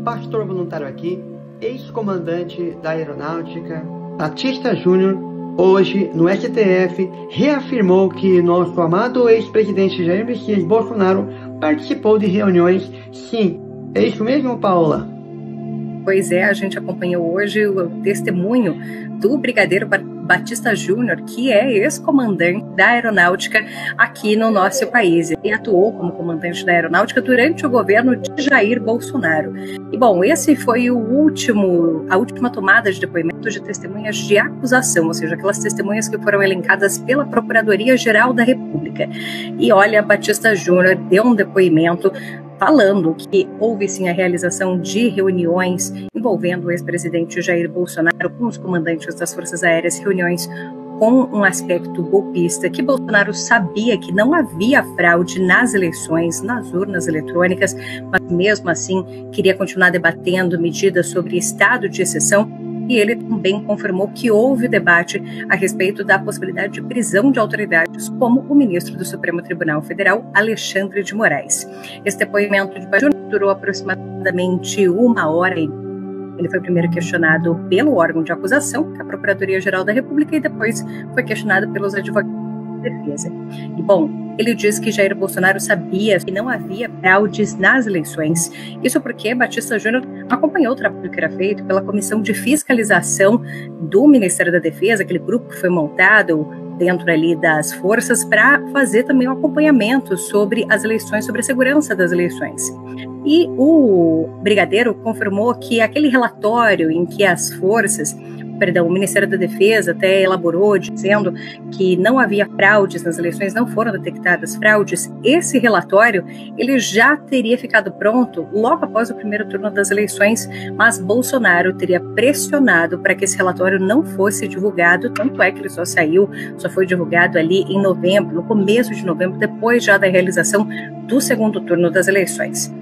pastor voluntário aqui, ex-comandante da Aeronáutica, Batista Júnior, hoje no STF, reafirmou que nosso amado ex-presidente Jair Messias Bolsonaro participou de reuniões. Sim, é isso mesmo, Paola? Pois é, a gente acompanhou hoje o testemunho do Brigadeiro Batista Júnior, que é ex-comandante da Aeronáutica aqui no nosso país. Ele atuou como comandante da Aeronáutica durante o governo de Jair Bolsonaro. E, bom, esse foi a última tomada de depoimento de testemunhas de acusação, ou seja, aquelas testemunhas que foram elencadas pela Procuradoria-Geral da República. E olha, Batista Júnior deu um depoimento falando que houve sim a realização de reuniões envolvendo o ex-presidente Jair Bolsonaro com os comandantes das Forças Aéreas, reuniões com um aspecto golpista, que Bolsonaro sabia que não havia fraude nas eleições, nas urnas eletrônicas, mas mesmo assim queria continuar debatendo medidas sobre estado de exceção. E ele também confirmou que houve debate a respeito da possibilidade de prisão de autoridades, como o ministro do Supremo Tribunal Federal, Alexandre de Moraes. Esse depoimento de Batista durou aproximadamente 1 hora. Ele foi primeiro questionado pelo órgão de acusação, que é a Procuradoria-Geral da República, e depois foi questionado pelos advogados de defesa. E, bom, ele diz que Jair Bolsonaro sabia que não havia fraudes nas eleições. Isso porque Batista Júnior acompanhou o trabalho que era feito pela Comissão de Fiscalização do Ministério da Defesa, aquele grupo que foi montado dentro ali das forças para fazer também um acompanhamento sobre as eleições, sobre a segurança das eleições. E o Brigadeiro confirmou que aquele relatório em que o Ministério da Defesa até elaborou dizendo que não havia fraudes nas eleições, não foram detectadas fraudes, esse relatório ele já teria ficado pronto logo após o primeiro turno das eleições, mas Bolsonaro teria pressionado para que esse relatório não fosse divulgado, tanto é que ele só foi divulgado ali em novembro, no começo de novembro, depois já da realização do segundo turno das eleições.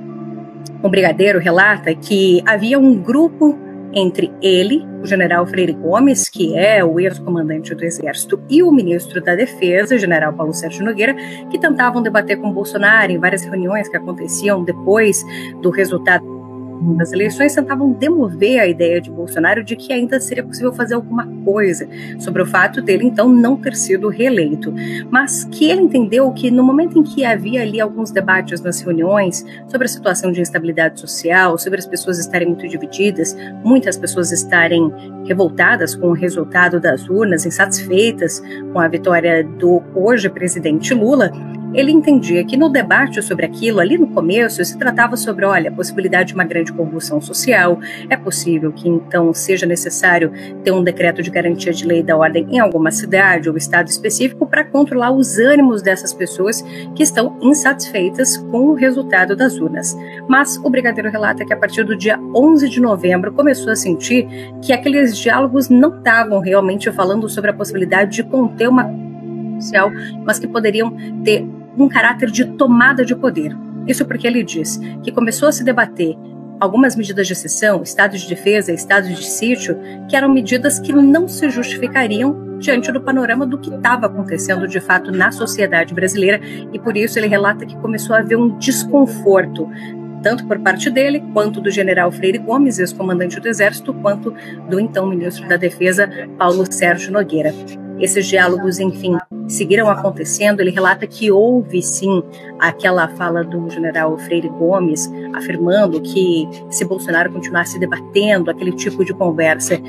O Brigadeiro relata que havia um grupo entre ele, o general Freire Gomes, que é o ex-comandante do Exército, e o ministro da Defesa, general Paulo Sérgio Nogueira, que tentavam debater com Bolsonaro em várias reuniões que aconteciam depois do resultado das eleições, tentavam demover a ideia de Bolsonaro de que ainda seria possível fazer alguma coisa sobre o fato dele, então, não ter sido reeleito. Mas que ele entendeu que no momento em que havia ali alguns debates nas reuniões sobre a situação de instabilidade social, sobre as pessoas estarem muito divididas, muitas pessoas estarem revoltadas com o resultado das urnas, insatisfeitas com a vitória do hoje presidente Lula, ele entendia que no debate sobre aquilo, ali no começo, se tratava sobre, a possibilidade de uma grande convulsão social, é possível que então seja necessário ter um decreto de garantia de lei da ordem em alguma cidade ou estado específico para controlar os ânimos dessas pessoas que estão insatisfeitas com o resultado das urnas. Mas o Brigadeiro relata que a partir do dia 11 de novembro começou a sentir que aqueles diálogos não estavam realmente falando sobre a possibilidade de conter uma social, mas que poderiam ter um caráter de tomada de poder. Isso porque ele diz que começou a se debater algumas medidas de exceção, estado de defesa, estado de sítio, que eram medidas que não se justificariam diante do panorama do que estava acontecendo de fato na sociedade brasileira, e por isso ele relata que começou a haver um desconforto, tanto por parte dele, quanto do general Freire Gomes, ex-comandante do Exército, quanto do então ministro da Defesa, Paulo Sérgio Nogueira. Esses diálogos, enfim, seguiram acontecendo. Ele relata que houve, sim, aquela fala do general Freire Gomes, afirmando que se Bolsonaro continuasse debatendo aquele tipo de conversa,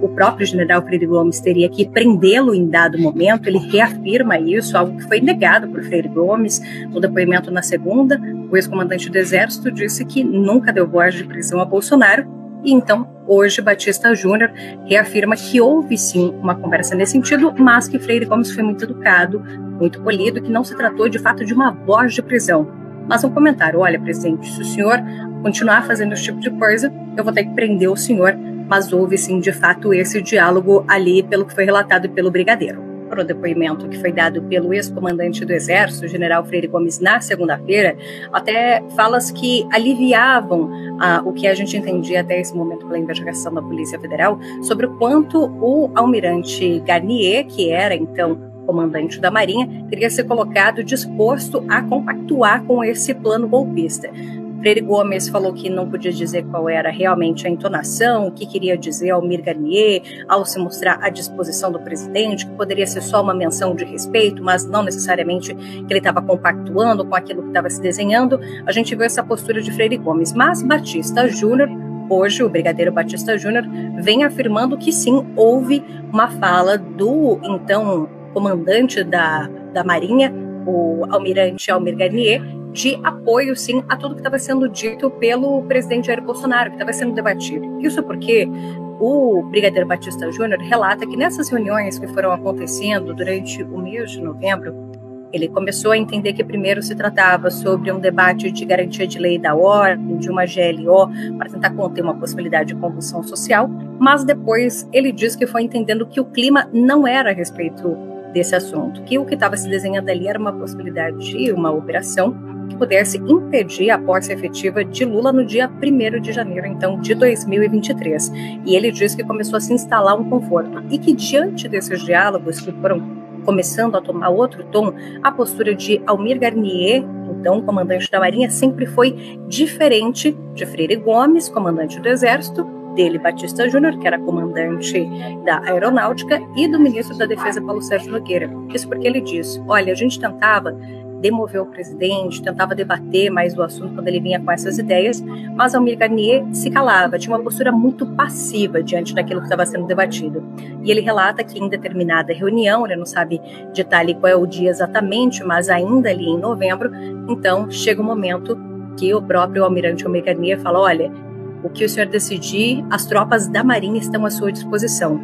o próprio general Freire Gomes teria que prendê-lo em dado momento. Ele reafirma isso, algo que foi negado por Freire Gomes no depoimento na segunda. O ex-comandante do Exército disse que nunca deu voz de prisão a Bolsonaro. E então, hoje, Batista Júnior reafirma que houve sim uma conversa nesse sentido, mas que Freire Gomes foi muito educado, muito polido, que não se tratou de fato de uma voz de prisão. Mas um comentário: olha, presidente, se o senhor continuar fazendo esse tipo de coisa, eu vou ter que prender o senhor. Mas houve sim, de fato, esse diálogo ali, pelo que foi relatado pelo Brigadeiro. O depoimento que foi dado pelo ex-comandante do Exército, o general Freire Gomes, na segunda-feira, até falas que aliviavam o que a gente entendia até esse momento pela investigação da Polícia Federal, sobre o quanto o almirante Garnier, que era então comandante da Marinha, teria se colocado disposto a compactuar com esse plano golpista. Freire Gomes falou que não podia dizer qual era realmente a entonação, o que queria dizer Almir Garnier ao se mostrar à disposição do presidente, que poderia ser só uma menção de respeito, mas não necessariamente que ele estava compactuando com aquilo que estava se desenhando. A gente viu essa postura de Freire Gomes, mas Batista Júnior, hoje o brigadeiro Batista Júnior, vem afirmando que sim, houve uma fala do então comandante da Marinha, o almirante Almir Garnier, de apoio, sim, a tudo que estava sendo dito pelo presidente Jair Bolsonaro, que estava sendo debatido. Isso porque o brigadeiro Batista Júnior relata que nessas reuniões que foram acontecendo durante o mês de novembro, ele começou a entender que primeiro se tratava sobre um debate de garantia de lei da ordem, de uma GLO, para tentar conter uma possibilidade de convulsão social, mas depois ele diz que foi entendendo que o clima não era a respeito desse assunto, que o que estava se desenhando ali era uma possibilidade de uma operação que pudesse impedir a posse efetiva de Lula no dia 1º de janeiro, então, de 2023. E ele diz que começou a se instalar um conforto e que, diante desses diálogos que foram começando a tomar outro tom, a postura de Almir Garnier, então comandante da Marinha, sempre foi diferente de Freire Gomes, comandante do Exército, dele Batista Júnior, que era comandante da Aeronáutica, e do ministro da Defesa, Paulo Sérgio Nogueira. Isso porque ele diz, olha, a gente tentava demover o presidente, tentava debater mais o assunto quando ele vinha com essas ideias, mas Almir Garnier se calava, tinha uma postura muito passiva diante daquilo que estava sendo debatido. E ele relata que em determinada reunião, ele não sabe detalhe qual é o dia exatamente, mas ainda ali em novembro, então chega um momento que o próprio almirante Almir Garnier fala, olha, o que o senhor decidir, as tropas da Marinha estão à sua disposição.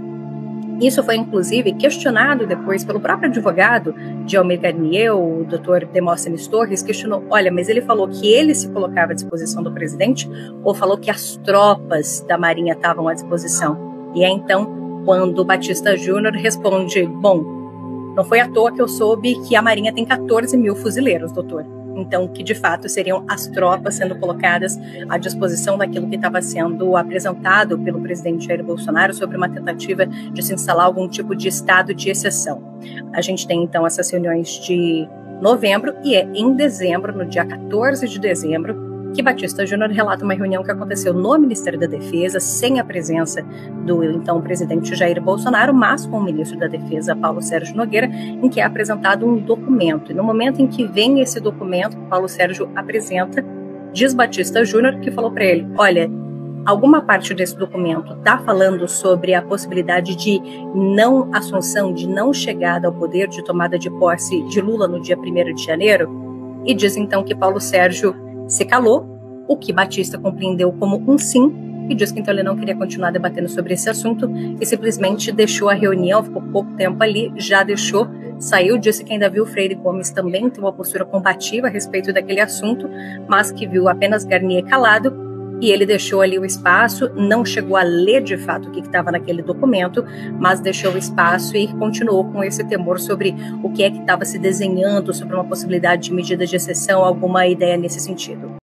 Isso foi, inclusive, questionado depois pelo próprio advogado de Almir Garnier, o Dr. Demóstenes Torres, questionou, olha, mas ele falou que ele se colocava à disposição do presidente ou falou que as tropas da Marinha estavam à disposição? E é então quando o Batista Júnior responde, bom, não foi à toa que eu soube que a Marinha tem 14 mil fuzileiros, doutor. Então, que de fato seriam as tropas sendo colocadas à disposição daquilo que estava sendo apresentado pelo presidente Jair Bolsonaro sobre uma tentativa de se instalar algum tipo de estado de exceção. A gente tem então essas reuniões de novembro e é em dezembro, no dia 14 de dezembro, que Batista Júnior relata uma reunião que aconteceu no Ministério da Defesa, sem a presença do então presidente Jair Bolsonaro, mas com o ministro da Defesa, Paulo Sérgio Nogueira, em que é apresentado um documento. E no momento em que vem esse documento, Paulo Sérgio apresenta, diz Batista Júnior que falou para ele, olha, alguma parte desse documento está falando sobre a possibilidade de não assunção, de não chegada ao poder, de tomada de posse de Lula no dia 1º de janeiro? E diz então que Paulo Sérgio se calou, o que Batista compreendeu como um sim, e diz que então ele não queria continuar debatendo sobre esse assunto e simplesmente deixou a reunião, ficou pouco tempo ali, já deixou, saiu, disse que ainda viu Freire Gomes também ter uma postura combativa a respeito daquele assunto, mas que viu apenas Garnier calado e ele deixou ali o espaço, não chegou a ler de fato o que estava naquele documento, mas deixou o espaço e continuou com esse temor sobre o que é que estava se desenhando, sobre uma possibilidade de medida de exceção, alguma ideia nesse sentido.